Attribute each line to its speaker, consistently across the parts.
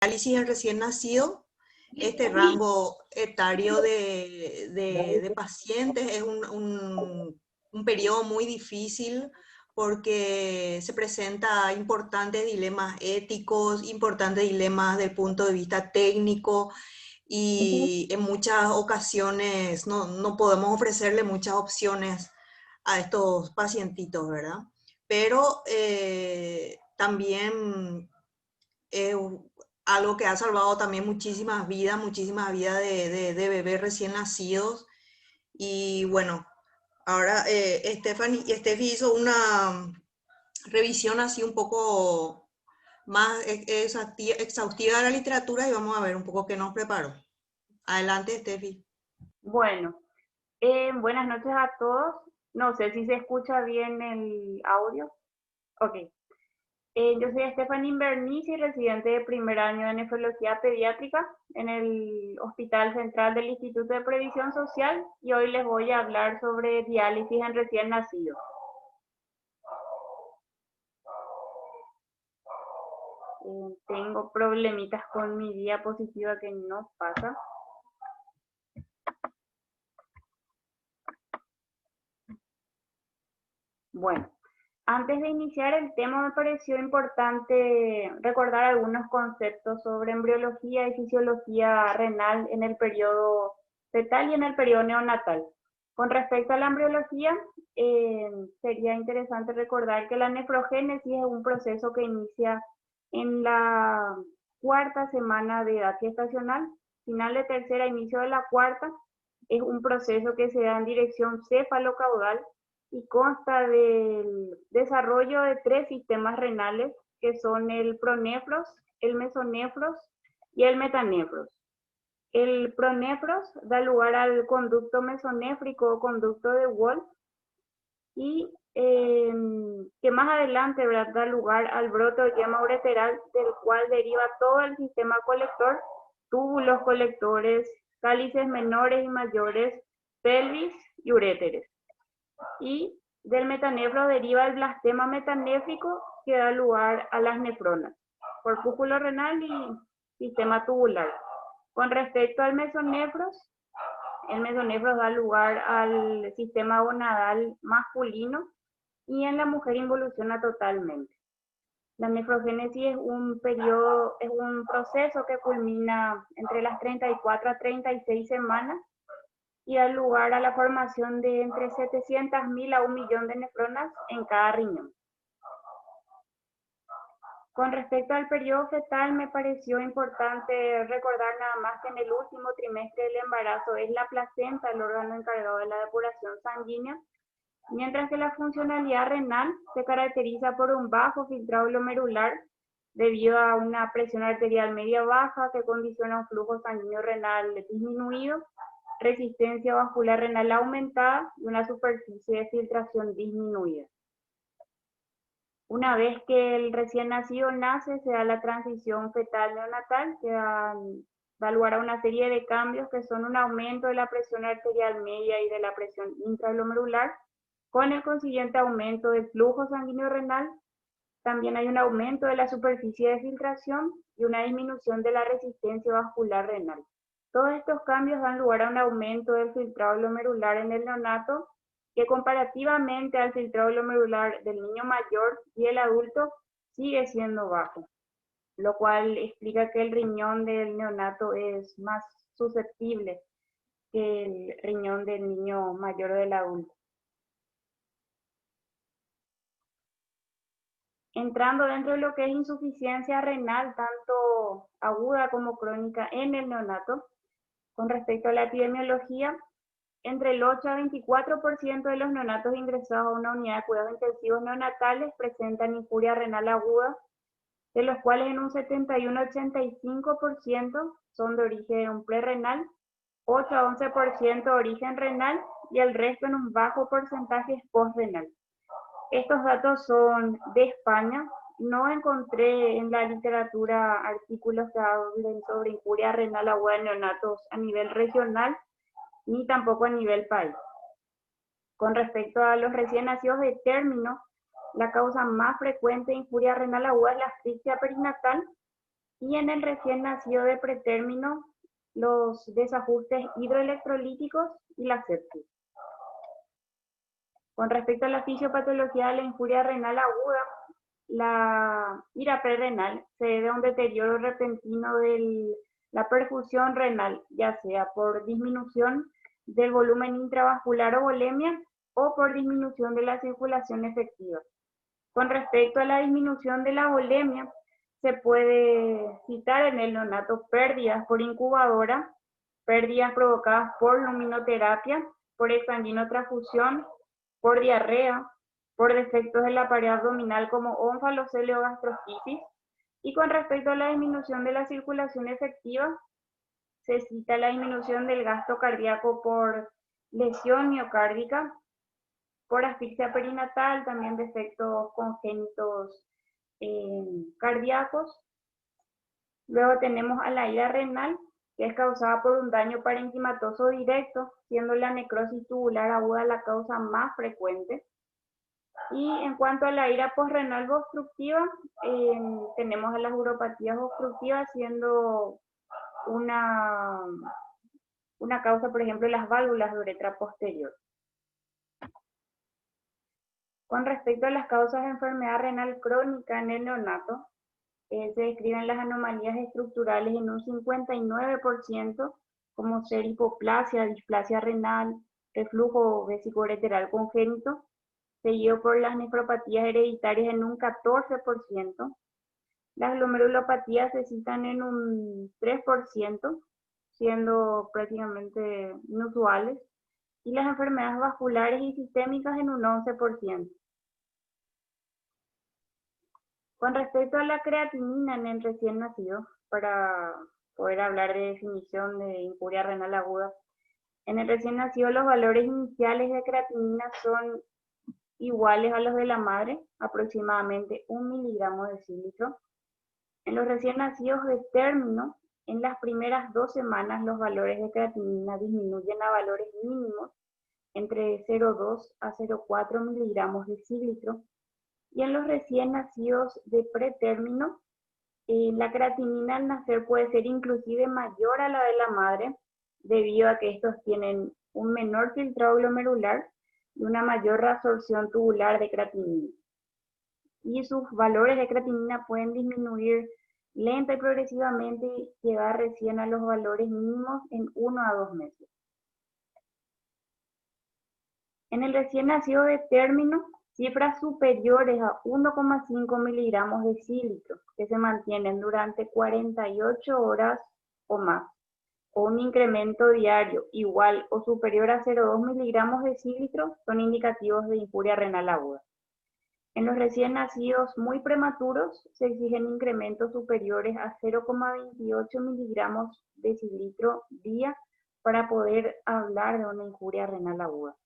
Speaker 1: diálisis en recién nacido, este rango etario de pacientes es un periodo muy difícil porque se presenta importantes dilemas éticos, importantes dilemas del punto de vista técnico y en muchas ocasiones no podemos ofrecerle muchas opciones a estos pacientitos, ¿verdad? Pero también es algo que ha salvado también muchísimas vidas de bebés recién nacidos. Y bueno, ahora Steffi hizo una revisión así un poco más exhaustiva de la literatura y vamos a ver un poco qué nos preparó. Adelante, Steffi.
Speaker 2: Bueno, buenas noches a todos. No sé si se escucha bien el audio. Ok. Yo soy Stephanie Bernici, residente de primer año de nefrología pediátrica en el Hospital Central del Instituto de Previsión Social y hoy les voy a hablar sobre diálisis en recién nacidos. Tengo problemitas con mi diapositiva que no pasa. Bueno, antes de iniciar el tema me pareció importante recordar algunos conceptos sobre embriología y fisiología renal en el periodo fetal y en el periodo neonatal. Con respecto a la embriología, sería interesante recordar que la nefrogénesis es un proceso que inicia en la cuarta semana de edad gestacional, final de tercera, inicio de la cuarta. Es un proceso que se da en dirección cefalocaudal y consta del desarrollo de 3 sistemas renales que son el pronefros, el mesonefros y el metanefros. El pronefros da lugar al conducto mesonéfrico o conducto de Wolff y que más adelante, ¿verdad?, da lugar al brote o yema ureteral del cual deriva todo el sistema colector, túbulos colectores, cálices menores y mayores, pelvis y uréteres. Y del metanefro deriva el blastema metanéfrico que da lugar a las nefronas, corpúsculo renal y sistema tubular. Con respecto al mesonefros, el mesonefro da lugar al sistema gonadal masculino y en la mujer involuciona totalmente. La nefrogénesis es un proceso que culmina entre las 34 a 36 semanas y da lugar a la formación de entre 700.000 a 1.000.000 de nefronas en cada riñón. Con respecto al periodo fetal, me pareció importante recordar nada más que en el último trimestre del embarazo es la placenta el órgano encargado de la depuración sanguínea, mientras que la funcionalidad renal se caracteriza por un bajo filtrado glomerular debido a una presión arterial media baja que condiciona un flujo sanguíneo renal disminuido, resistencia vascular renal aumentada y una superficie de filtración disminuida. Una vez que el recién nacido nace, se da la transición fetal-neonatal, que da lugar a una serie de cambios que son un aumento de la presión arterial media y de la presión intraglomerular, con el consiguiente aumento del flujo sanguíneo renal. También hay un aumento de la superficie de filtración y una disminución de la resistencia vascular renal. Todos estos cambios dan lugar a un aumento del filtrado glomerular en el neonato, que comparativamente al filtrado glomerular del niño mayor y el adulto sigue siendo bajo, lo cual explica que el riñón del neonato es más susceptible que el riñón del niño mayor o del adulto. Entrando dentro de lo que es insuficiencia renal, tanto aguda como crónica en el neonato, con respecto a la epidemiología, entre el 8 a 24% de los neonatos ingresados a una unidad de cuidados intensivos neonatales presentan infuria renal aguda, de los cuales en un 71 a 85% son de origen prerrenal, 8 a 11% de origen renal y el resto en un bajo porcentaje es postrenal. Estos datos son de España. No encontré en la literatura artículos que hablen sobre infuria renal aguda en neonatos a nivel regional, ni tampoco a nivel país. Con respecto a los recién nacidos de término, la causa más frecuente de infuria renal aguda es la asfixia perinatal, Y en el recién nacido de pretérmino, los desajustes hidroelectrolíticos y la sepsis. Con respecto a la fisiopatología de la injuria renal aguda, la ira renal se debe a un deterioro repentino de la perfusión renal, ya sea por disminución del volumen intravascular o volemia o por disminución de la circulación efectiva. Con respecto a la disminución de la volemia, se puede citar en el neonato pérdidas por incubadora, pérdidas provocadas por luminoterapia, por exsanguinotransfusión, por diarrea, por defectos de la pared abdominal como ónfalocele o gastrostitis. Y con respecto a la disminución de la circulación efectiva, se cita la disminución del gasto cardíaco por lesión miocárdica, por asfixia perinatal, también defectos congénitos cardíacos. Luego tenemos a la ira renal, que es causada por un daño parenquimatoso directo, siendo la necrosis tubular aguda la causa más frecuente. Y en cuanto a la ira postrenal obstructiva, tenemos a las uropatías obstructivas siendo una causa, por ejemplo, las válvulas de uretra posterior. Con respecto a las causas de enfermedad renal crónica en el neonato, se describen las anomalías estructurales en un 59%, como ser hipoplasia, displasia renal, reflujo vesicoureteral congénito, seguido por las nefropatías hereditarias en un 14%. Las glomerulopatías se citan en un 3%, siendo prácticamente inusuales, y las enfermedades vasculares y sistémicas en un 11%. Con respecto a la creatinina en el recién nacido, para poder hablar de definición de injuria renal aguda, en el recién nacido los valores iniciales de creatinina son iguales a los de la madre, aproximadamente 1 miligramo de decilitro. En los recién nacidos de término, en las primeras 2 semanas los valores de creatinina disminuyen a valores mínimos entre 0,2 a 0,4 miligramos de decilitro. Y en los recién nacidos de pretérmino, la creatinina al nacer puede ser inclusive mayor a la de la madre, debido a que estos tienen un menor filtrado glomerular y una mayor reabsorción tubular de creatinina. Y sus valores de creatinina pueden disminuir lenta y progresivamente y llegar recién a los valores mínimos en 1 a 2 meses. En el recién nacido de término, cifras superiores a 1,5 miligramos de decilitro que se mantienen durante 48 horas o más, o un incremento diario igual o superior a 0,2 miligramos de decilitro son indicativos de injuria renal aguda. En los recién nacidos muy prematuros se exigen incrementos superiores a 0,28 miligramos de decilitro día para poder hablar de una injuria renal aguda.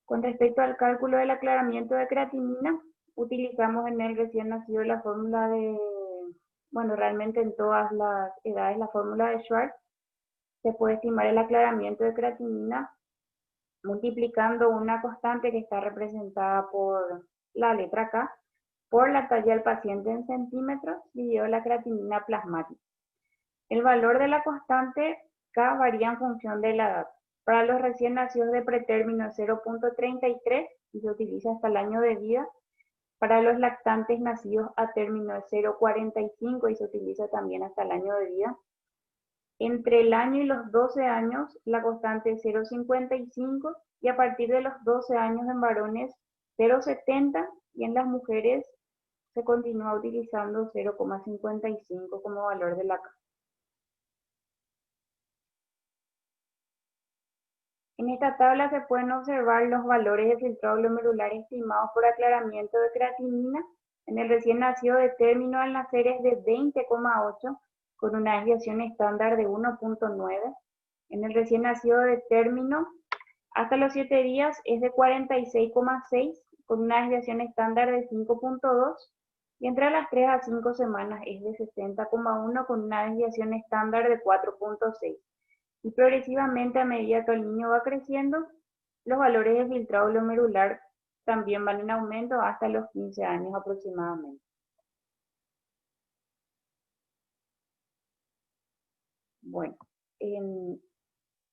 Speaker 2: Con respecto al cálculo del aclaramiento de creatinina, utilizamos en el recién nacido la fórmula de, realmente en todas las edades la fórmula de Schwartz. Se puede estimar el aclaramiento de creatinina multiplicando una constante que está representada por la letra K por la talla del paciente en centímetros dividido la creatinina plasmática. El valor de la constante K varía en función de la edad. Para los recién nacidos de pretérmino es 0,33 y se utiliza hasta el año de vida. Para los lactantes nacidos a término es 0,45 y se utiliza también hasta el año de vida. Entre el año y los 12 años la constante es 0,55 y a partir de los 12 años en varones 0,70 y en las mujeres se continúa utilizando 0,55 como valor de la K. En esta tabla se pueden observar los valores de filtrado glomerular estimados por aclaramiento de creatinina. En el recién nacido de término al nacer es de 20,8 con una desviación estándar de 1,9. En el recién nacido de término hasta los 7 días es de 46,6 con una desviación estándar de 5,2 y entre las 3 a 5 semanas es de 60,1 con una desviación estándar de 4,6. Y progresivamente a medida que el niño va creciendo, los valores de filtrado glomerular también van en aumento hasta los 15 años aproximadamente. Bueno,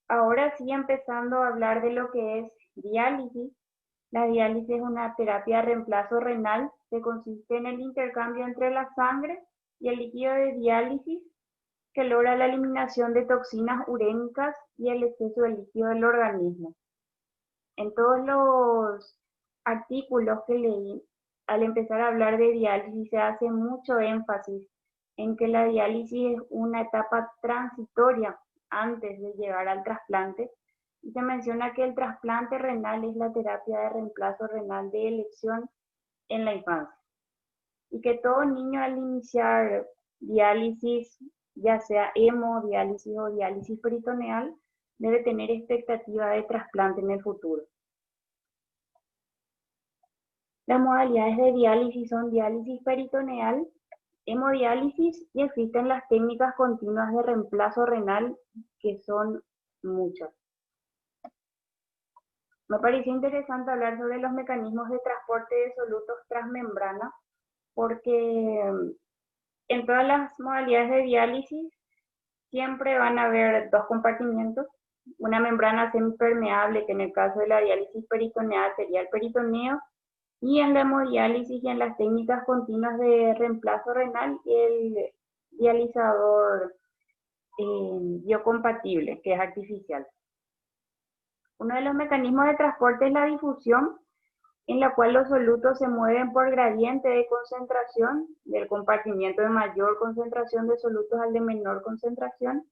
Speaker 2: ahora sí empezando a hablar de lo que es diálisis. La diálisis es una terapia de reemplazo renal que consiste en el intercambio entre la sangre y el líquido de diálisis que logra la eliminación de toxinas urénicas y el exceso de líquido del organismo. En todos los artículos que leí, al empezar a hablar de diálisis, se hace mucho énfasis en que la diálisis es una etapa transitoria antes de llegar al trasplante, y se menciona que el trasplante renal es la terapia de reemplazo renal de elección en la infancia, y que todo niño al iniciar diálisis, ya sea hemodiálisis o diálisis peritoneal, debe tener expectativa de trasplante en el futuro. Las modalidades de diálisis son diálisis peritoneal, hemodiálisis, y existen las técnicas continuas de reemplazo renal, que son muchas. Me pareció interesante hablar sobre los mecanismos de transporte de solutos transmembrana, porque en todas las modalidades de diálisis siempre van a haber dos compartimientos, una membrana semipermeable, que en el caso de la diálisis peritoneal sería el peritoneo, y en la hemodiálisis y en las técnicas continuas de reemplazo renal, el dializador biocompatible, que es artificial. Uno de los mecanismos de transporte es la difusión, en la cual los solutos se mueven por gradiente de concentración, del compartimiento de mayor concentración de solutos al de menor concentración,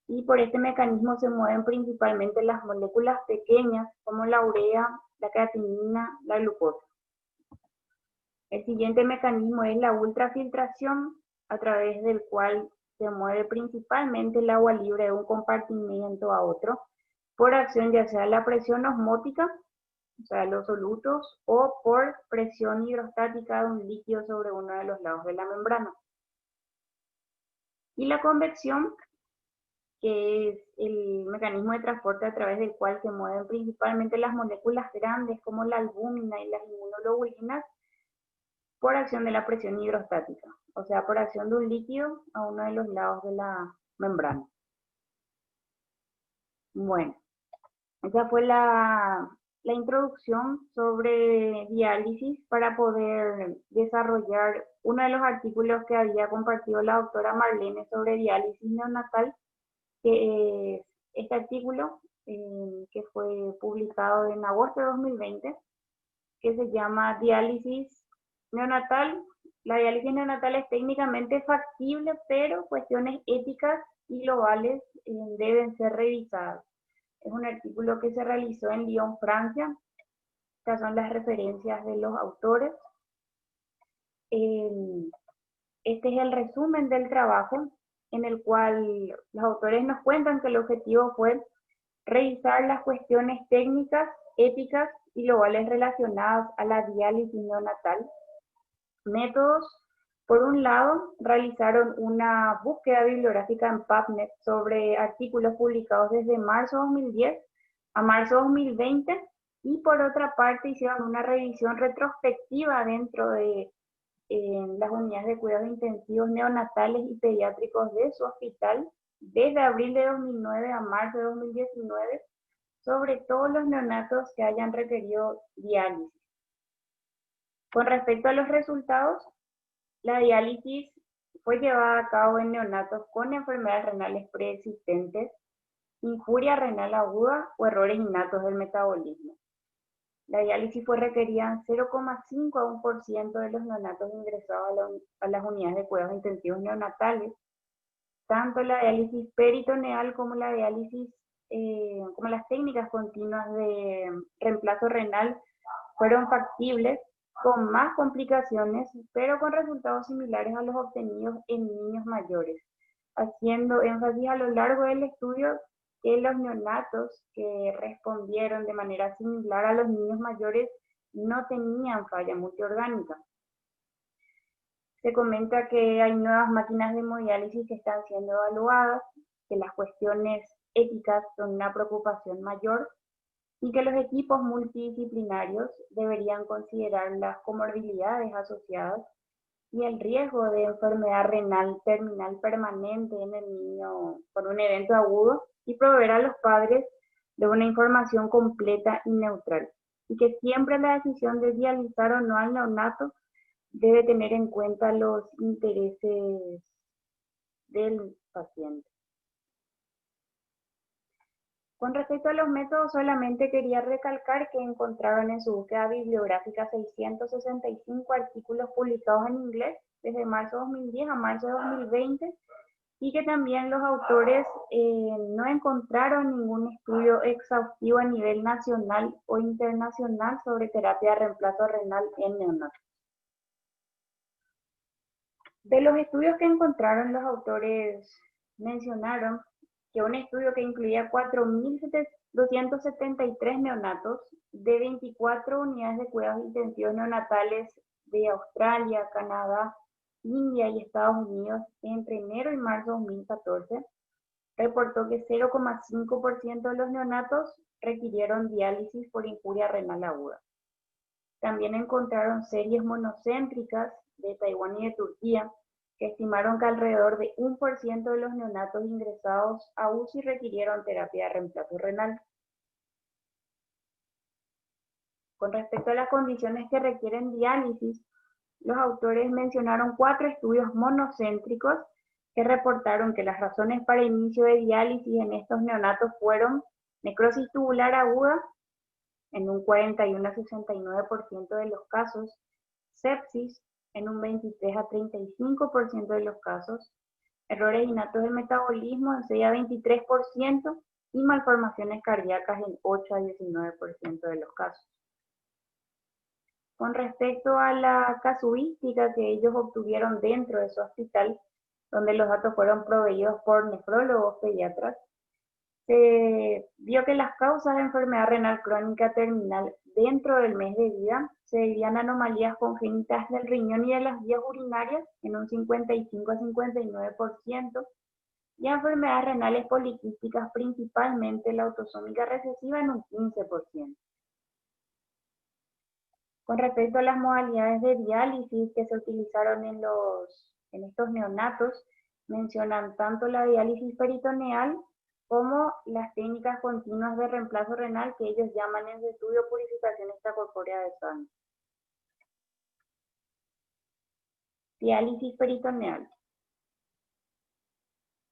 Speaker 2: y por este mecanismo se mueven principalmente las moléculas pequeñas como la urea, la creatinina, la glucosa. El siguiente mecanismo es la ultrafiltración, a través del cual se mueve principalmente el agua libre de un compartimiento a otro, por acción ya sea la presión osmótica, o sea, los solutos, o por presión hidrostática de un líquido sobre uno de los lados de la membrana. Y la convección, que es el mecanismo de transporte a través del cual se mueven principalmente las moléculas grandes como la albúmina y las inmunoglobulinas, por acción de la presión hidrostática, o sea, por acción de un líquido a uno de los lados de la membrana. Bueno, esa fue la introducción sobre diálisis para poder desarrollar uno de los artículos que había compartido la doctora Marlene sobre diálisis neonatal, que es este artículo que fue publicado en agosto de 2020, que se llama Diálisis neonatal. La diálisis neonatal es técnicamente factible, pero cuestiones éticas y globales deben ser revisadas. Es un artículo que se realizó en Lyon, Francia. Estas son las referencias de los autores. Este es el resumen del trabajo, en el cual los autores nos cuentan que el objetivo fue revisar las cuestiones técnicas, éticas y globales relacionadas a la diálisis neonatal. Métodos: por un lado, realizaron una búsqueda bibliográfica en PubMed sobre artículos publicados desde marzo de 2010 a marzo de 2020, y por otra parte hicieron una revisión retrospectiva dentro de las unidades de cuidados intensivos neonatales y pediátricos de su hospital desde abril de 2009 a marzo de 2019 sobre todos los neonatos que hayan requerido diálisis. Con respecto a los resultados, la diálisis fue llevada a cabo en neonatos con enfermedades renales preexistentes, injuria renal aguda o errores innatos del metabolismo. La diálisis fue requerida en 0,5 a 1% de los neonatos ingresados a las unidades de cuidados intensivos neonatales. Tanto la diálisis peritoneal como la diálisis, como las técnicas continuas de reemplazo renal fueron factibles, con más complicaciones, pero con resultados similares a los obtenidos en niños mayores, haciendo énfasis a lo largo del estudio que los neonatos que respondieron de manera similar a los niños mayores no tenían falla multiorgánica. Se comenta que hay nuevas máquinas de hemodiálisis que están siendo evaluadas, que las cuestiones éticas son una preocupación mayor, y que los equipos multidisciplinarios deberían considerar las comorbilidades asociadas y el riesgo de enfermedad renal terminal permanente en el niño por un evento agudo, y proveer a los padres de una información completa y neutral. Y que siempre la decisión de dializar o no al neonato debe tener en cuenta los intereses del paciente. Con respecto a los métodos, solamente quería recalcar que encontraron en su búsqueda bibliográfica 665 artículos publicados en inglés desde marzo de 2010 a marzo de 2020, y que también los autores no encontraron ningún estudio exhaustivo a nivel nacional o internacional sobre terapia de reemplazo renal en neonatos. De los estudios que encontraron, los autores mencionaron que un estudio que incluía 4.273 neonatos de 24 unidades de cuidados intensivos neonatales de Australia, Canadá, India y Estados Unidos entre enero y marzo de 2014, reportó que 0,5% de los neonatos requirieron diálisis por injuria renal aguda. También encontraron series monocéntricas de Taiwán y de Turquía, que estimaron que alrededor de 1% de los neonatos ingresados a UCI requirieron terapia de reemplazo renal. Con respecto a las condiciones que requieren diálisis, los autores mencionaron 4 estudios monocéntricos que reportaron que las razones para inicio de diálisis en estos neonatos fueron necrosis tubular aguda, en un 41 a 69% de los casos, sepsis, en un 23 a 35% de los casos, errores innatos del metabolismo en 6 a 23% y malformaciones cardíacas en 8 a 19% de los casos. Con respecto a la casuística que ellos obtuvieron dentro de su hospital, donde los datos fueron proveídos por nefrólogos pediatras, se vio que las causas de enfermedad renal crónica terminal dentro del mes de vida se debían a anomalías congénitas del riñón y de las vías urinarias en un 55 a 59%, y a enfermedades renales poliquísticas, principalmente la autosómica recesiva, en un 15%. Con respecto a las modalidades de diálisis que se utilizaron en estos neonatos, mencionan tanto la diálisis peritoneal como las técnicas continuas de reemplazo renal, que ellos llaman en su estudio purificación extracorpórea de sangre. Diálisis peritoneal.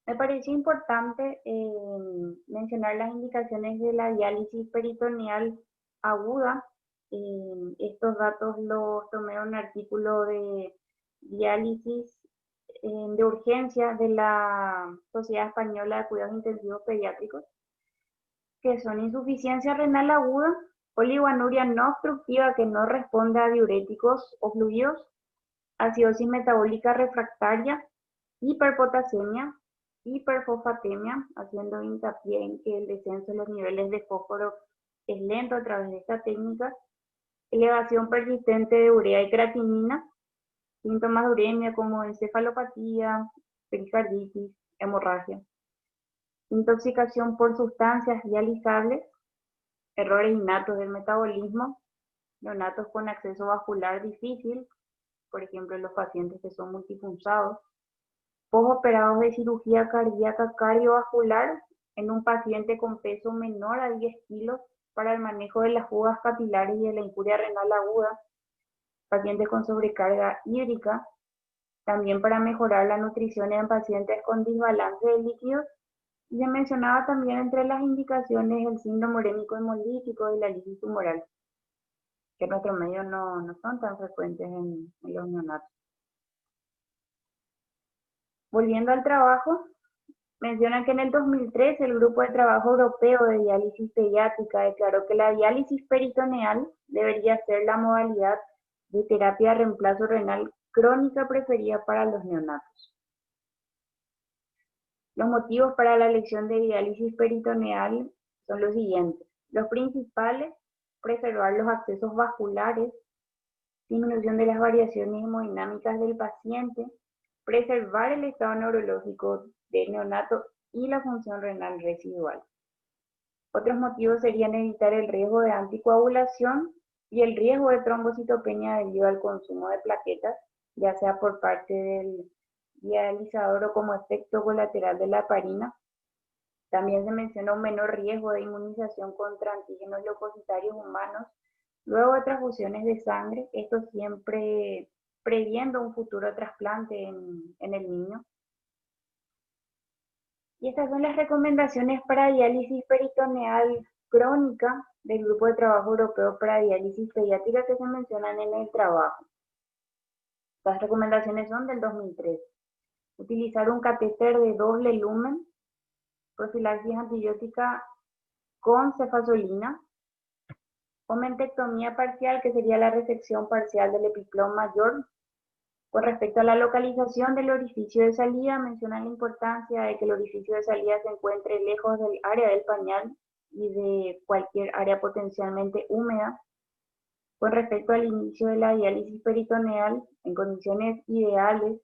Speaker 2: Me pareció importante mencionar las indicaciones de la diálisis peritoneal aguda. Estos datos los tomé en un artículo de diálisis de urgencia de la Sociedad Española de Cuidados Intensivos Pediátricos, que son insuficiencia renal aguda, oliguanuria no obstructiva que no responde a diuréticos o fluidos, acidosis metabólica refractaria, hiperpotasemia, hiperfosfatemia, haciendo hincapié en que el descenso de los niveles de fósforo es lento a través de esta técnica, elevación persistente de urea y creatinina, síntomas de uremia como encefalopatía, pericarditis, hemorragia, intoxicación por sustancias dializables, errores innatos del metabolismo, neonatos con acceso vascular difícil, por ejemplo los pacientes que son multipunzados, postoperados de cirugía cardíaca cardiovascular en un paciente con peso menor a 10 kilos para el manejo de las fugas capilares y de la injuria renal aguda, pacientes con sobrecarga hídrica, también para mejorar la nutrición en pacientes con desbalance de líquidos, y se mencionaba también entre las indicaciones el síndrome urémico hemolítico y la lisis tumoral, que en nuestro medio no son tan frecuentes en los neonatos. Volviendo al trabajo, mencionan que en el 2003 el Grupo de Trabajo Europeo de Diálisis Pediátrica declaró que la diálisis peritoneal debería ser la modalidad de terapia de reemplazo renal crónica preferida para los neonatos. Los motivos para la elección de diálisis peritoneal son los siguientes. Los principales: preservar los accesos vasculares, disminución de las variaciones hemodinámicas del paciente, preservar el estado neurológico del neonato y la función renal residual. Otros motivos serían evitar el riesgo de anticoagulación y el riesgo de trombocitopenia debido al consumo de plaquetas, ya sea por parte del dializador o como efecto colateral de la heparina. También se menciona un menor riesgo de inmunización contra antígenos leucocitarios humanos luego de transfusiones de sangre, esto siempre previendo un futuro trasplante en el niño. Y estas son las recomendaciones para diálisis peritoneal crónica del Grupo de Trabajo Europeo para Diálisis Pediátrica que se mencionan en el trabajo. Las recomendaciones son del 2003. Utilizar un catéter de doble lumen, profilaxis antibiótica con cefazolina, o mentectomía parcial, que sería la resección parcial del epiploma mayor. Con respecto a la localización del orificio de salida, mencionan la importancia de que el orificio de salida se encuentre lejos del área del pañal y de cualquier área potencialmente húmeda. Con respecto al inicio de la diálisis peritoneal, en condiciones ideales,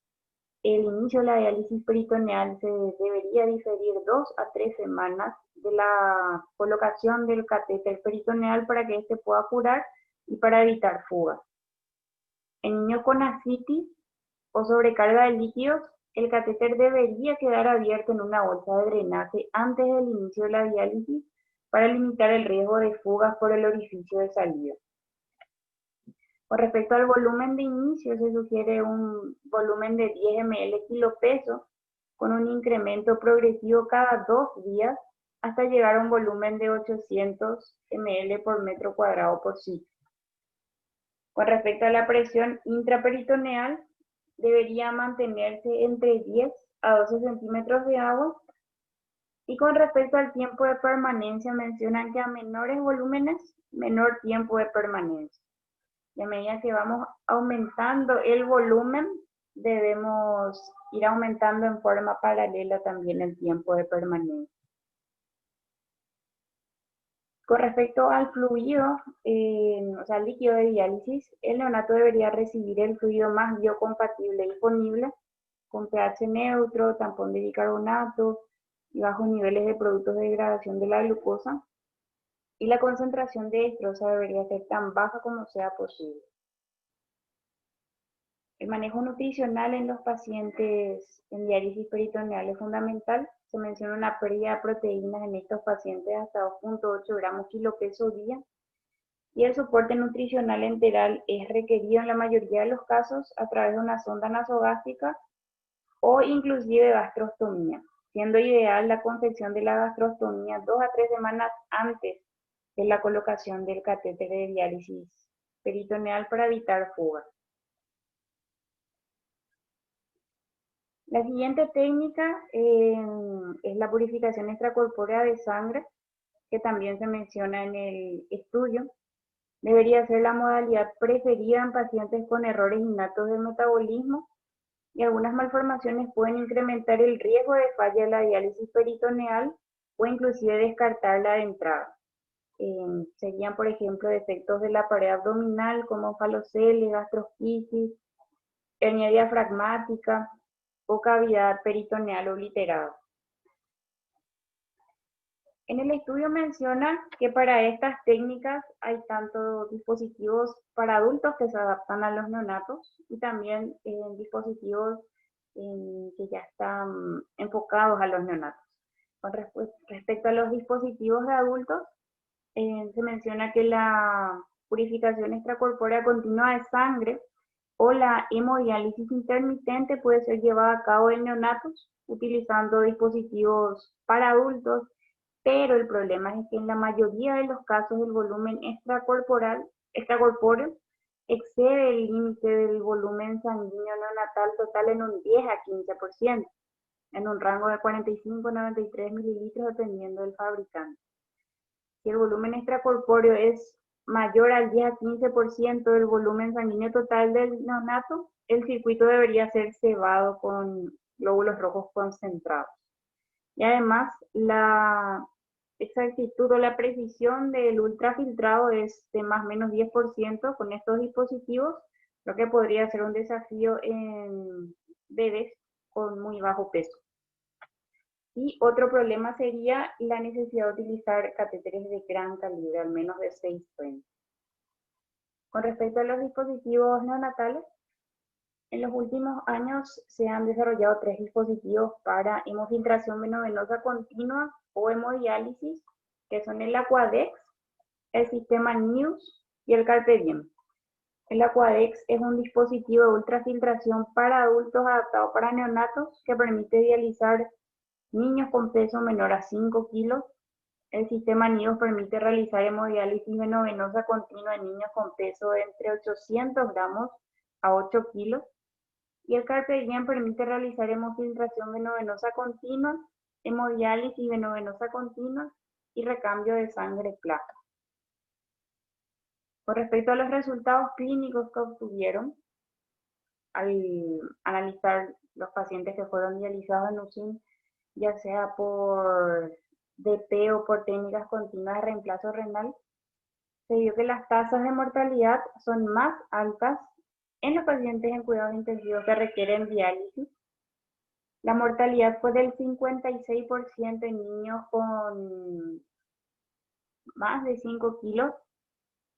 Speaker 2: el inicio de la diálisis peritoneal se debería diferir 2 a 3 semanas de la colocación del catéter peritoneal para que éste pueda curar y para evitar fugas. En niños con ascitis o sobrecarga de líquidos, el catéter debería quedar abierto en una bolsa de drenaje antes del inicio de la diálisis para limitar el riesgo de fugas por el orificio de salida. Con respecto al volumen de inicio, se sugiere un volumen de 10 ml kilopeso con un incremento progresivo cada 2 días hasta llegar a un volumen de 800 ml por metro cuadrado por ciclo. Con respecto a la presión intraperitoneal, debería mantenerse entre 10 a 12 centímetros de agua. Y con respecto al tiempo de permanencia, mencionan que a menores volúmenes, menor tiempo de permanencia. Y a medida que vamos aumentando el volumen, debemos ir aumentando en forma paralela también el tiempo de permanencia. Con respecto al fluido, o sea, líquido de diálisis, el neonato debería recibir el fluido más biocompatible disponible, con pH neutro, tampón de bicarbonato y bajos niveles de productos de degradación de la glucosa. Y la concentración de dextrosa debería ser tan baja como sea posible. El manejo nutricional en los pacientes en diálisis peritoneal es fundamental. Se menciona una pérdida de proteínas en estos pacientes hasta 2.8 gramos kilopeso día. Y el soporte nutricional enteral es requerido en la mayoría de los casos a través de una sonda nasogástrica o inclusive gastrostomía, siendo ideal la concepción de la gastrostomía 2 a 3 semanas antes de la colocación del catéter de diálisis peritoneal para evitar fugas. La siguiente técnica es la purificación extracorpórea de sangre, que también se menciona en el estudio. Debería ser la modalidad preferida en pacientes con errores innatos del metabolismo y algunas malformaciones pueden incrementar el riesgo de falla de la diálisis peritoneal o inclusive descartarla de entrada. Serían, por ejemplo, defectos de la pared abdominal como faloceles, gastrosquisis, hernia diafragmática o cavidad peritoneal obliterada. En el estudio menciona que para estas técnicas hay tanto dispositivos para adultos que se adaptan a los neonatos y también dispositivos que ya están enfocados a los neonatos. Con respecto a los dispositivos de adultos, se menciona que la purificación extracorpórea continua de sangre o la hemodiálisis intermitente puede ser llevada a cabo en neonatos utilizando dispositivos para adultos, pero el problema es que en la mayoría de los casos el volumen extracorpóreo excede el límite del volumen sanguíneo neonatal total en un 10 a 15%, en un rango de 45 a 93 mililitros dependiendo del fabricante. Si el volumen extracorpóreo es mayor al 10 a 15% del volumen sanguíneo total del neonato, el circuito debería ser cebado con glóbulos rojos concentrados. Y además, la exactitud o la precisión del ultrafiltrado es de más o menos 10% con estos dispositivos, lo que podría ser un desafío en bebés con muy bajo peso. Y otro problema sería la necesidad de utilizar catéteres de gran calibre, al menos de 6 French. Con respecto a los dispositivos neonatales, En los últimos años se han desarrollado 3 dispositivos para hemofiltración venovenosa continua o hemodiálisis, que son el Aquadex, el sistema NEWS y el Carpe Diem. El Aquadex es un dispositivo de ultrafiltración para adultos adaptado para neonatos que permite dializar niños con peso menor a 5 kilos. El sistema NEWS permite realizar hemodiálisis venovenosa continua en niños con peso de entre 800 gramos a 8 kilos. Y el Carpe Diem permite realizar hemofiltración venovenosa continua, hemodiálisis venovenosa continua y recambio de sangre plasma. Con respecto a los resultados clínicos que obtuvieron al analizar los pacientes que fueron dializados en UCIN, ya sea por DP o por técnicas continuas de reemplazo renal, se vio que las tasas de mortalidad son más altas en los pacientes en cuidados intensivos que requieren diálisis. La mortalidad fue del 56% en niños con más de 5 kilos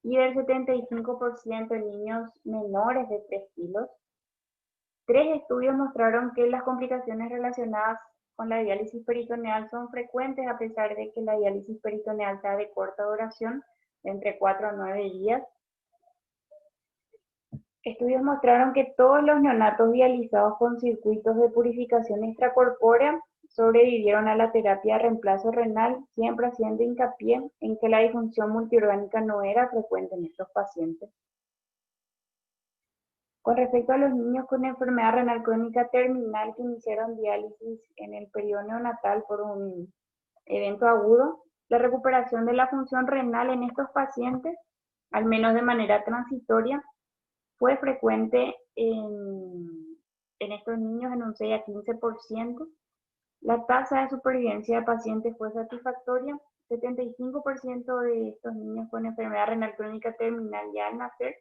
Speaker 2: y del 75% en niños menores de 3 kilos. 3 estudios mostraron que las complicaciones relacionadas con la diálisis peritoneal son frecuentes a pesar de que la diálisis peritoneal sea de corta duración, de entre 4 a 9 días. Estudios mostraron que todos los neonatos dializados con circuitos de purificación extracorpórea sobrevivieron a la terapia de reemplazo renal, siempre haciendo hincapié en que la disfunción multiorgánica no era frecuente en estos pacientes. Con respecto a los niños con enfermedad renal crónica terminal que iniciaron diálisis en el periodo neonatal por un evento agudo, la recuperación de la función renal en estos pacientes, al menos de manera transitoria, fue frecuente en estos niños en un 6 a 15%. La tasa de supervivencia de pacientes fue satisfactoria. 75% de estos niños con enfermedad renal crónica terminal ya al nacer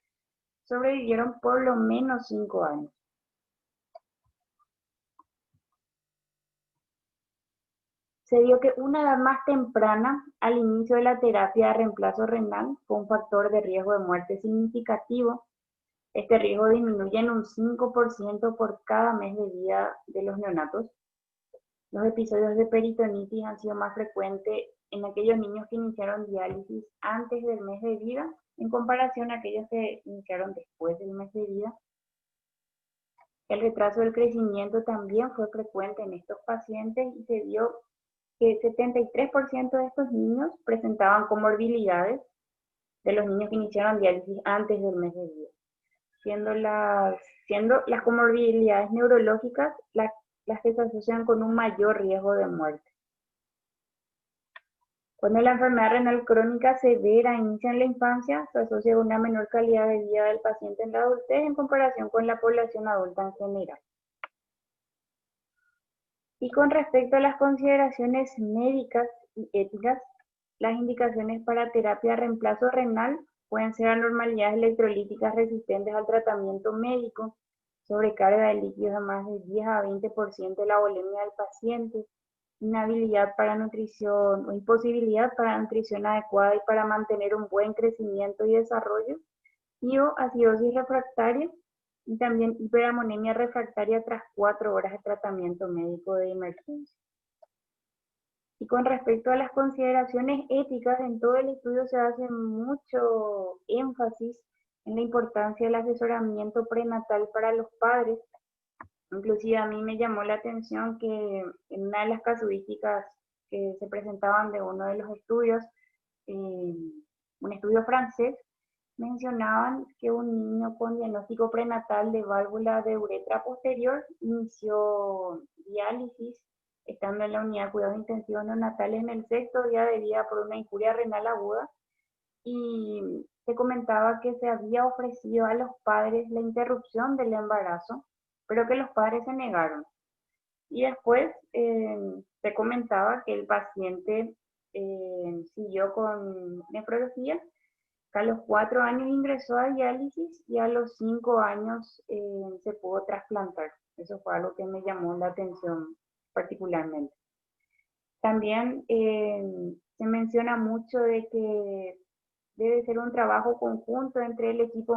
Speaker 2: sobrevivieron por lo menos 5 años. Se vio que una edad más temprana al inicio de la terapia de reemplazo renal fue un factor de riesgo de muerte significativo. Este riesgo disminuye en un 5% por cada mes de vida de los neonatos. Los episodios de peritonitis han sido más frecuentes en aquellos niños que iniciaron diálisis antes del mes de vida en comparación a aquellos que iniciaron después del mes de vida. El retraso del crecimiento también fue frecuente en estos pacientes y se vio que 73% de estos niños presentaban comorbilidades de los niños que iniciaron diálisis antes del mes de vida, siendo las comorbilidades neurológicas las que se asocian con un mayor riesgo de muerte. Cuando la enfermedad renal crónica severa inicia en la infancia, se asocia con una menor calidad de vida del paciente en la adultez en comparación con la población adulta en general. Y con respecto a las consideraciones médicas y éticas, las indicaciones para terapia de reemplazo renal pueden ser anormalidades electrolíticas resistentes al tratamiento médico, sobrecarga de líquidos de más de 10 a 20% de la volemia del paciente, inhabilidad para nutrición o imposibilidad para nutrición adecuada y para mantener un buen crecimiento y desarrollo, y o acidosis refractaria, y también hiperamonemia refractaria tras 4 horas de tratamiento médico de emergencia. Y con respecto a las consideraciones éticas, en todo el estudio se hace mucho énfasis en la importancia del asesoramiento prenatal para los padres. Inclusive a mí me llamó la atención que en una de las casuísticas que se presentaban de uno de los estudios, un estudio francés, mencionaban que un niño con diagnóstico prenatal de válvula de uretra posterior inició diálisis estando en la unidad de cuidados intensivos neonatales en el 6º día de vida por una injuria renal aguda, y se comentaba que se había ofrecido a los padres la interrupción del embarazo, pero que los padres se negaron. Y después se comentaba que el paciente siguió con nefrología, que a los 4 años ingresó a diálisis y a los 5 años se pudo trasplantar. Eso fue algo que me llamó la atención particularmente. También se menciona mucho de que debe ser un trabajo conjunto entre el equipo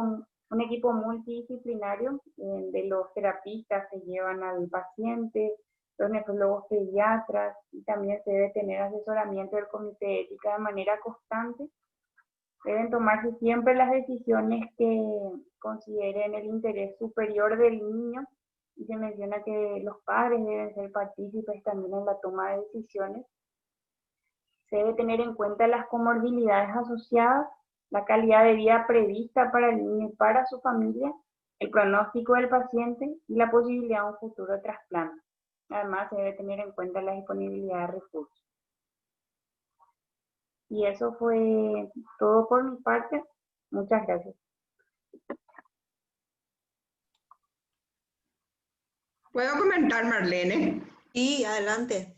Speaker 2: un equipo multidisciplinario de los terapistas que llevan al paciente, los nefrólogos pediatras, y también se debe tener asesoramiento del comité de ética de manera constante. Deben tomarse siempre las decisiones que consideren el interés superior del niño, y se menciona que los padres deben ser partícipes también en la toma de decisiones. Se debe tener en cuenta las comorbilidades asociadas, la calidad de vida prevista para el niño y para su familia, el pronóstico del paciente y la posibilidad de un futuro trasplante. Además, se debe tener en cuenta la disponibilidad de recursos. Y eso fue todo por mi parte. Muchas gracias.
Speaker 3: ¿Puedo comentar, Marlene?
Speaker 1: Sí, adelante.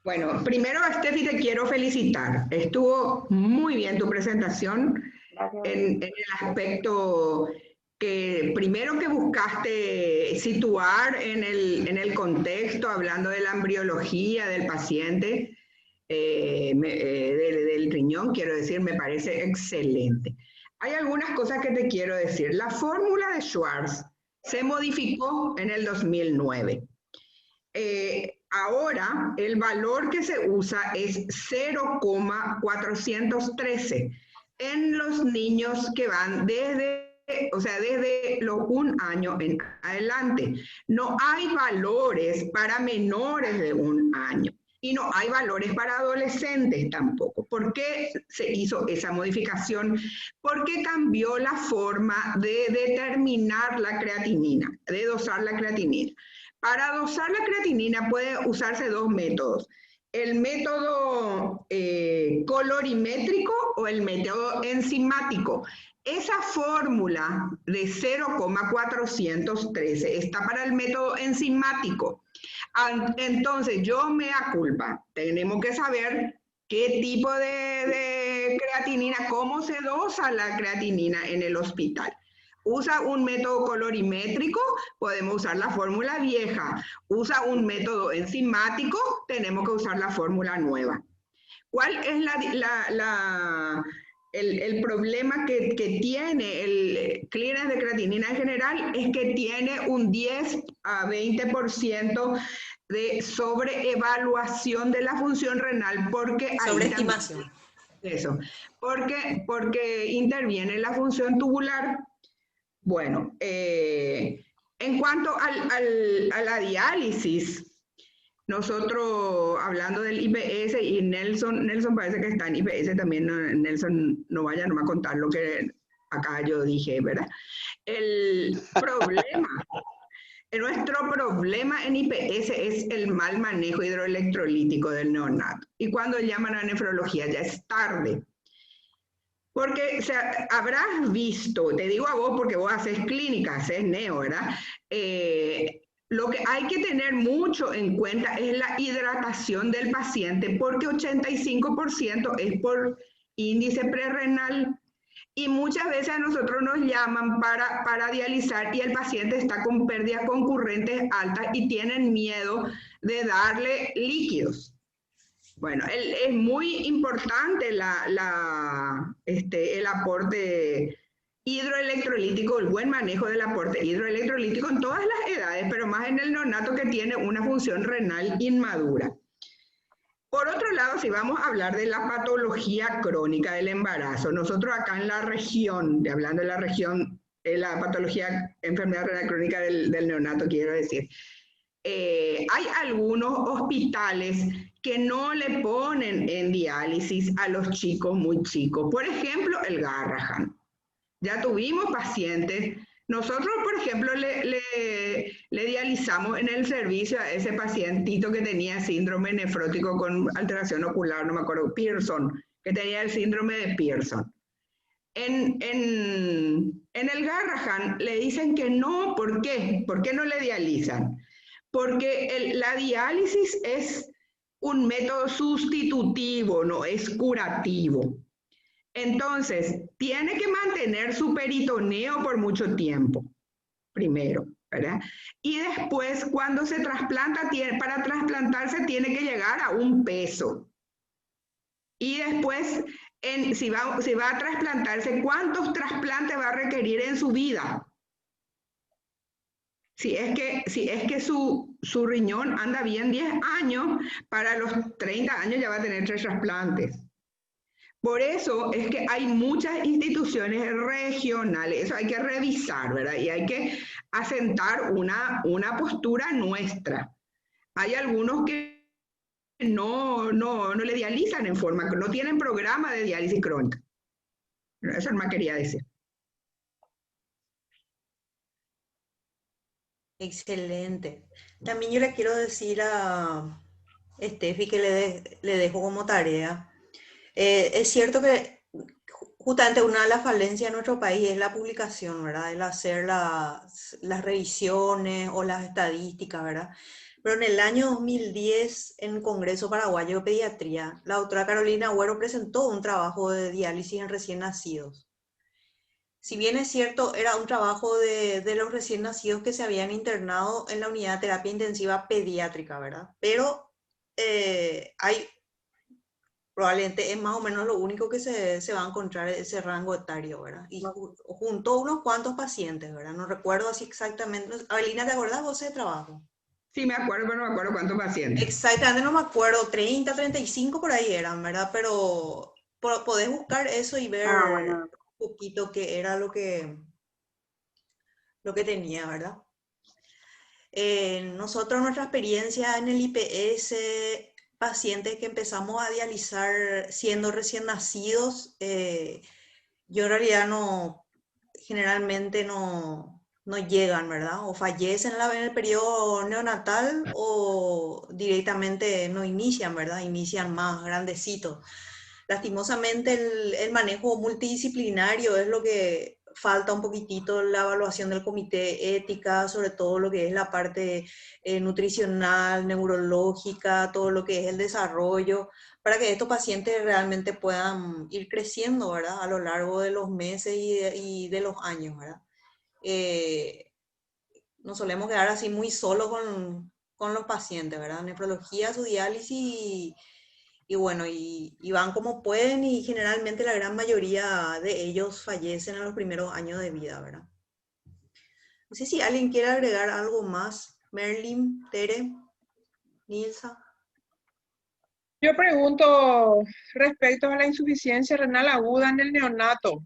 Speaker 3: Bueno, primero, Steffi, te quiero felicitar. Estuvo muy bien tu presentación en el aspecto que primero que buscaste situar en el contexto, hablando de la embriología del paciente, del riñón, quiero decir, me parece excelente. Hay algunas cosas que te quiero decir. La fórmula de Schwartz se modificó en el 2009. Ahora el valor que se usa es 0,413 en los niños que van desde los 1 año en adelante. No hay valores para menores de 1 año. Y no hay valores para adolescentes tampoco. ¿Por qué se hizo esa modificación? Porque cambió la forma de determinar la creatinina, de dosar la creatinina. Para dosar la creatinina puede usarse 2 métodos. El método colorimétrico o el método enzimático. Esa fórmula de 0,413 está para el método enzimático. Entonces, yo mea culpa. Tenemos que saber qué tipo de creatinina, cómo se dosa la creatinina en el hospital. Usa un método colorimétrico, podemos usar la fórmula vieja. Usa un método enzimático, tenemos que usar la fórmula nueva. ¿Cuál es el problema que tiene el clearance de creatinina en general? Es que tiene un 10 a 20% de sobreevaluación de la función renal, porque
Speaker 1: sobreestimación.
Speaker 3: Eso, porque interviene la función tubular. Bueno, en cuanto a la diálisis, nosotros hablando del IPS, y Nelson parece que está en IPS también, Nelson no vaya a contar lo que acá yo dije, ¿verdad? Nuestro problema en IPS es el mal manejo hidroelectrolítico del neonato. Y cuando llaman a nefrología ya es tarde. Porque habrás visto, te digo a vos porque vos haces clínica, haces neo, ¿verdad? Lo que hay que tener mucho en cuenta es la hidratación del paciente, porque 85% es por índice prerrenal. Y muchas veces a nosotros nos llaman para dializar y el paciente está con pérdidas concurrentes altas y tienen miedo de darle líquidos. Bueno, es muy importante el aporte hidroelectrolítico, el buen manejo del aporte hidroelectrolítico en todas las edades, pero más en el neonato que tiene una función renal inmadura. Por otro lado, si vamos a hablar de la patología crónica del embarazo, nosotros acá en la región, hablando de la región, la patología, enfermedad renal crónica del neonato, quiero decir, hay algunos hospitales que no le ponen en diálisis a los chicos muy chicos. Por ejemplo, el Garrahan. Ya tuvimos pacientes. Nosotros, por ejemplo, le dializamos en el servicio a ese pacientito que tenía síndrome nefrótico con alteración ocular, no me acuerdo, Pearson, que tenía el síndrome de Pearson. En el Garrahan le dicen que no. ¿Por qué? ¿Por qué no le dializan? Porque la diálisis es un método sustitutivo, no es curativo. Entonces, tiene que mantener su peritoneo por mucho tiempo, primero, ¿verdad? Y después, cuando se trasplanta, para trasplantarse tiene que llegar a un peso. Y después, si va a trasplantarse, ¿cuántos trasplantes va a requerir en su vida? Si es que su riñón anda bien 10 años, para los 30 años ya va a tener 3 trasplantes. Por eso es que hay muchas instituciones regionales, eso hay que revisar, ¿verdad? Y hay que asentar una postura nuestra. Hay algunos que no le dializan en forma, que no tienen programa de diálisis crónica. Eso no me quería decir.
Speaker 1: Excelente. También yo le quiero decir a Steffi que le dejo como tarea. Es cierto que justamente una de las falencias de nuestro país es la publicación, ¿verdad? El hacer las revisiones o las estadísticas, ¿verdad? Pero en el año 2010, en el Congreso Paraguayo de Pediatría, la doctora Carolina Agüero presentó un trabajo de diálisis en recién nacidos. Si bien es cierto, era un trabajo de los recién nacidos que se habían internado en la unidad de terapia intensiva pediátrica, ¿verdad? Pero hay, probablemente es más o menos lo único que se va a encontrar ese rango etario, ¿verdad? Y juntó unos cuantos pacientes, ¿verdad? No recuerdo así exactamente. Abelina, ¿te acordás vos de ese trabajo?
Speaker 3: Sí, me acuerdo, pero no me acuerdo cuántos pacientes.
Speaker 1: Exactamente, no me acuerdo, 30, 35 por ahí eran, ¿verdad? Pero podés buscar eso y ver
Speaker 2: Bueno.
Speaker 1: un poquito qué era lo que tenía, ¿verdad? Nosotros, nuestra experiencia en el IPS, pacientes que empezamos a dializar siendo recién nacidos, yo en realidad generalmente no llegan, ¿verdad? O fallecen en el periodo neonatal o directamente no inician, ¿verdad? Inician más grandecitos. Lastimosamente el manejo multidisciplinario es lo que falta un poquitito, la evaluación del comité ética, sobre todo lo que es la parte nutricional, neurológica, todo lo que es el desarrollo, para que estos pacientes realmente puedan ir creciendo, ¿verdad? A lo largo de los meses y de los años, ¿verdad? Nos solemos quedar así muy solos con los pacientes, ¿verdad? Nefrología, su diálisis y bueno, y van como pueden y generalmente la gran mayoría de ellos fallecen en los primeros años de vida, ¿verdad? No sé si alguien quiere agregar algo más. Merlin, Tere, Nilsa.
Speaker 4: Yo pregunto respecto a la insuficiencia renal aguda en el neonato.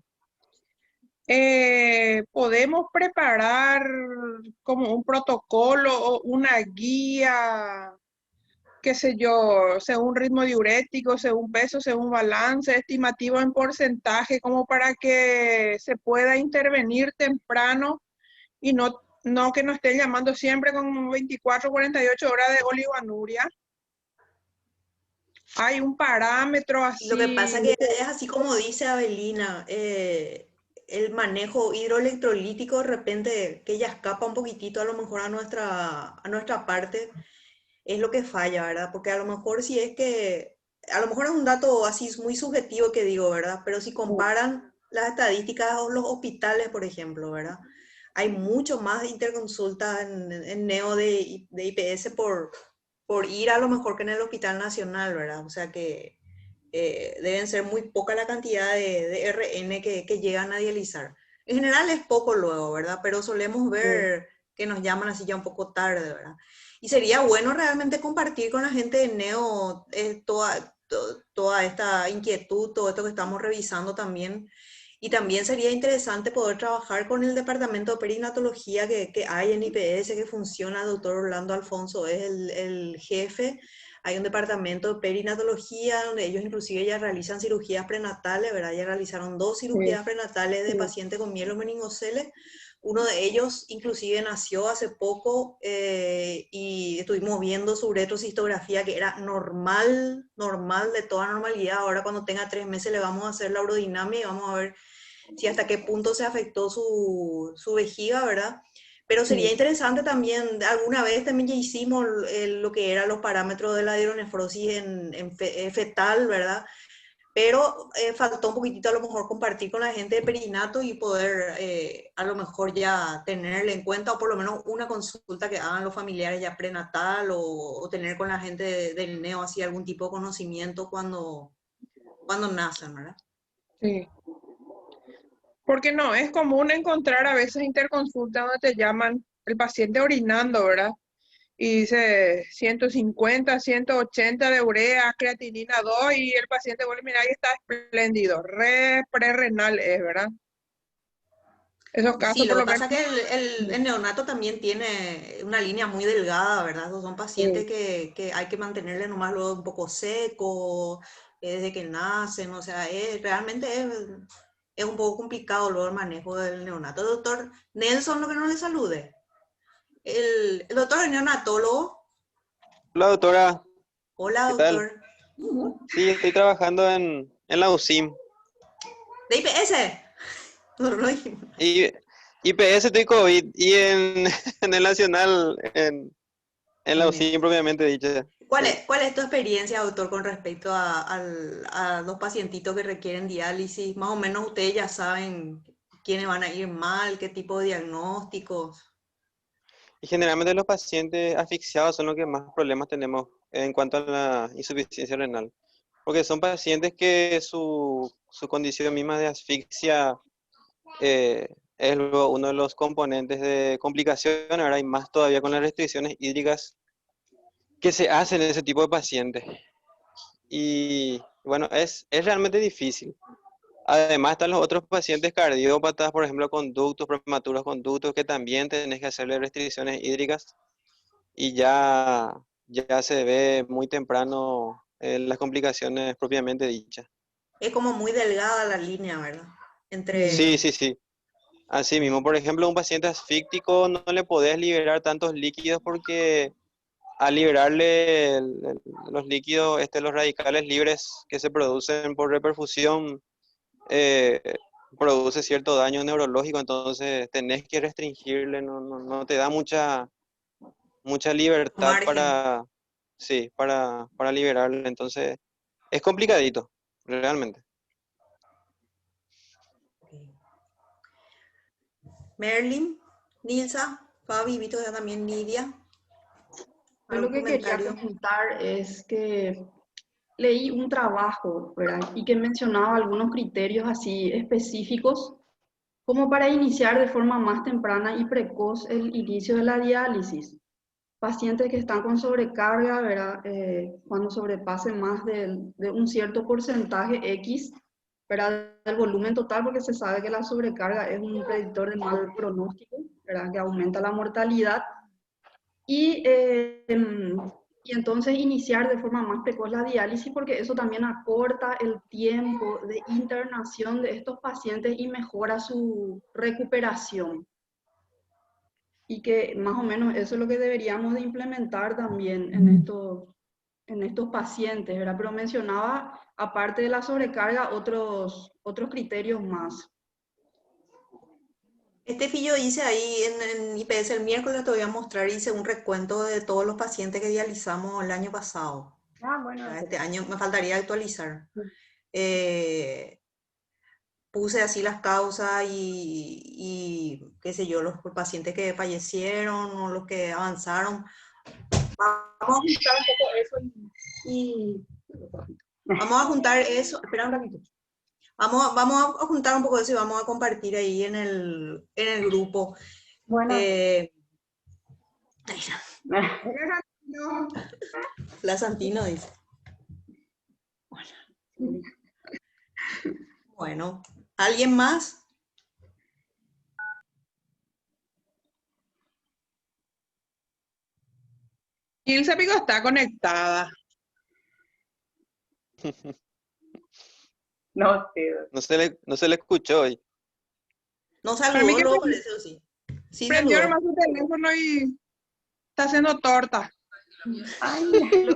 Speaker 4: ¿Podemos preparar como un protocolo o una guía, qué sé yo, según ritmo diurético, según peso, según balance, estimativo en porcentaje, como para que se pueda intervenir temprano y no que nos estén llamando siempre con 24 o 48 horas de oligoanuria? Hay un parámetro así.
Speaker 1: Lo que pasa que es así como dice Abelina, el manejo hidroelectrolítico de repente que ya escapa un poquitito a lo mejor a nuestra parte, es lo que falla, ¿verdad? Porque a lo mejor si es que, a lo mejor es un dato así muy subjetivo que digo, ¿verdad? Pero si comparan las estadísticas o los hospitales, por ejemplo, ¿verdad? Hay mucho más interconsultas en neo de IPS por ir a lo mejor que en el Hospital Nacional, ¿verdad? O sea que deben ser muy poca la cantidad de RN que llegan a dializar. En general es poco luego, ¿verdad? Pero solemos ver que nos llaman así ya un poco tarde, ¿verdad? Y sería bueno realmente compartir con la gente de Neo toda esta inquietud, todo esto que estamos revisando también. Y también sería interesante poder trabajar con el departamento de perinatología que hay en IPS, que funciona. El doctor Orlando Alfonso es el jefe. Hay un departamento de perinatología donde ellos inclusive ya realizan cirugías prenatales, ¿verdad? Ya realizaron 2 cirugías prenatales de pacientes con mielomeningoceles. Uno de ellos inclusive nació hace poco y estuvimos viendo su retrocistografía que era normal de toda normalidad. Ahora cuando tenga 3 meses le vamos a hacer la urodinamia y vamos a ver si hasta qué punto se afectó su vejiga, ¿verdad? Pero sería interesante también, alguna vez también ya hicimos lo que eran los parámetros de la hidronefrosis en fetal, ¿verdad? Pero faltó un poquitito a lo mejor compartir con la gente de perinato y poder a lo mejor ya tenerle en cuenta o por lo menos una consulta que hagan los familiares ya prenatal o tener con la gente del neo así algún tipo de conocimiento cuando nacen, ¿verdad?
Speaker 4: Sí. Porque no, es común encontrar a veces interconsulta donde te llaman el paciente orinando, ¿verdad? Y dice 150, 180 de urea, creatinina 2 y el paciente vuelve, mira, ahí está espléndido, prerrenal es, ¿verdad? Esos
Speaker 1: Sí,
Speaker 4: casos
Speaker 1: lo
Speaker 4: por
Speaker 1: que
Speaker 4: lo menos.
Speaker 1: pasa es que el neonato también tiene una línea muy delgada, ¿verdad? Esos son pacientes
Speaker 4: Sí,
Speaker 1: que hay que mantenerle nomás luego un poco seco, desde que nacen, o sea, realmente es un poco complicado luego el manejo del neonato. Doctor Nelson, lo que no le salude. El doctor es neonatólogo.
Speaker 5: Hola doctora,
Speaker 1: Hola,
Speaker 5: ¿qué tal?
Speaker 1: doctor.
Speaker 5: Sí, estoy trabajando en la USIM.
Speaker 1: ¿De IPS? No, no dijimos.
Speaker 5: Y IPS estoy COVID y en el Nacional, en la
Speaker 1: Bien.
Speaker 5: USIM propiamente dicha. Sí.
Speaker 1: ¿Cuál es tu experiencia, doctor, con respecto a los pacientitos que requieren diálisis? Más o menos ustedes ya saben quiénes van a ir mal, qué tipo de diagnósticos.
Speaker 5: Y generalmente los pacientes asfixiados son los que más problemas tenemos en cuanto a la insuficiencia renal. Porque son pacientes que su condición misma de asfixia es luego uno de los componentes de complicación, ahora hay más todavía con las restricciones hídricas que se hacen en ese tipo de pacientes. Y bueno, es realmente difícil. Además están los otros pacientes cardiópatas, por ejemplo, conductos, prematuros conductos, que también tenés que hacerle restricciones hídricas y ya se ve muy temprano las complicaciones propiamente dichas.
Speaker 1: Es como muy delgada la línea, ¿verdad?
Speaker 4: sí,
Speaker 5: Sí,
Speaker 1: Entre...
Speaker 5: sí, sí. Así mismo, por ejemplo, a un paciente asfíctico no le podés liberar tantos líquidos porque al liberarle los líquidos, los radicales libres que se producen por reperfusión, eh, produce cierto daño neurológico, entonces tenés que restringirle, no te da mucha libertad
Speaker 1: margen.
Speaker 5: sí, para liberarle, entonces es complicadito, realmente.
Speaker 1: Merlin, Nilsa, Fabi, Vito, ya también Nidia.
Speaker 6: Yo lo
Speaker 1: ¿Algún
Speaker 6: que quería
Speaker 1: comentario?
Speaker 6: preguntar es que leí un trabajo, ¿verdad? Y que mencionaba algunos criterios así específicos como para iniciar de forma más temprana y precoz el inicio de la diálisis. Pacientes que están con sobrecarga, ¿verdad? Cuando sobrepase más de un cierto porcentaje X, ¿verdad? Del volumen total, porque se sabe que la sobrecarga es un predictor de mal pronóstico, ¿verdad? Que aumenta la mortalidad. Y, y entonces iniciar de forma más precoz la diálisis porque eso también acorta el tiempo de internación de estos pacientes y mejora su recuperación. Y que más o menos eso es lo que deberíamos de implementar también en estos pacientes, ¿verdad? Pero mencionaba, aparte de la sobrecarga, otros criterios más.
Speaker 1: Yo hice ahí en IPS el miércoles, te voy a mostrar, hice un recuento de todos los pacientes que dializamos el año pasado.
Speaker 2: Ah, bueno,
Speaker 1: Este año me faltaría actualizar. Eh, Puse así las causas y qué sé yo, los pacientes que fallecieron o los que avanzaron. Vamos a juntar un poco eso y vamos a juntar eso. Espera un ratito. Vamos a juntar un poco de eso y vamos a compartir ahí en el grupo.
Speaker 2: bueno.
Speaker 1: La Santino dice. Bueno, ¿alguien más?
Speaker 4: Ilse Pico está conectada.
Speaker 2: No sé.
Speaker 5: No se le escuchó hoy.
Speaker 1: No
Speaker 4: Para mí
Speaker 1: saludó,
Speaker 4: que
Speaker 1: luego parece o sí. Sí
Speaker 4: prendió
Speaker 1: saludó.
Speaker 4: nomás su teléfono y está haciendo torta.
Speaker 6: Ay,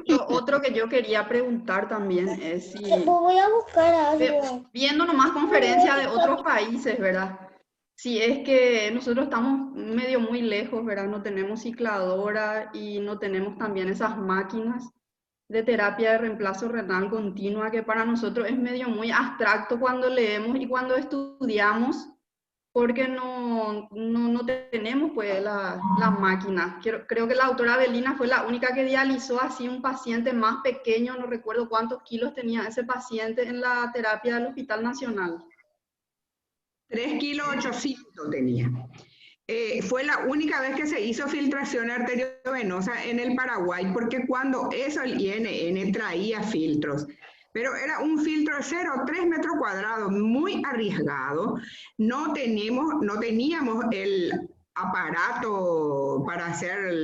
Speaker 6: lo otro que yo quería preguntar también es si,
Speaker 7: Voy a buscar algo.
Speaker 6: viendo nomás conferencias de otros países, ¿verdad? Si es que nosotros estamos medio muy lejos, ¿verdad? No tenemos cicladora y no tenemos también esas máquinas de terapia de reemplazo renal continua, que para nosotros es medio muy abstracto cuando leemos y cuando estudiamos, porque no tenemos pues la máquina. Creo que la doctora Belina fue la única que dializó así un paciente más pequeño, no recuerdo cuántos kilos tenía ese paciente en la terapia del Hospital Nacional.
Speaker 3: 3,8 kilos tenía. Fue la única vez que se hizo filtración arteriovenosa en el Paraguay, porque cuando eso el INN traía filtros, pero era un filtro de 0,3 metros cuadrados, muy arriesgado. No teníamos el aparato para hacer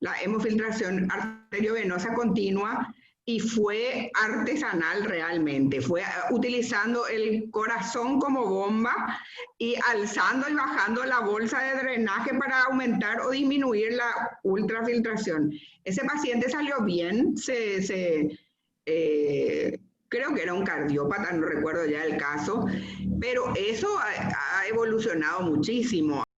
Speaker 3: la hemofiltración arteriovenosa continua, y fue artesanal realmente, fue utilizando el corazón como bomba y alzando y bajando la bolsa de drenaje para aumentar o disminuir la ultrafiltración. Ese paciente salió bien, creo que era un cardiópata, no recuerdo ya el caso, pero eso ha evolucionado muchísimo.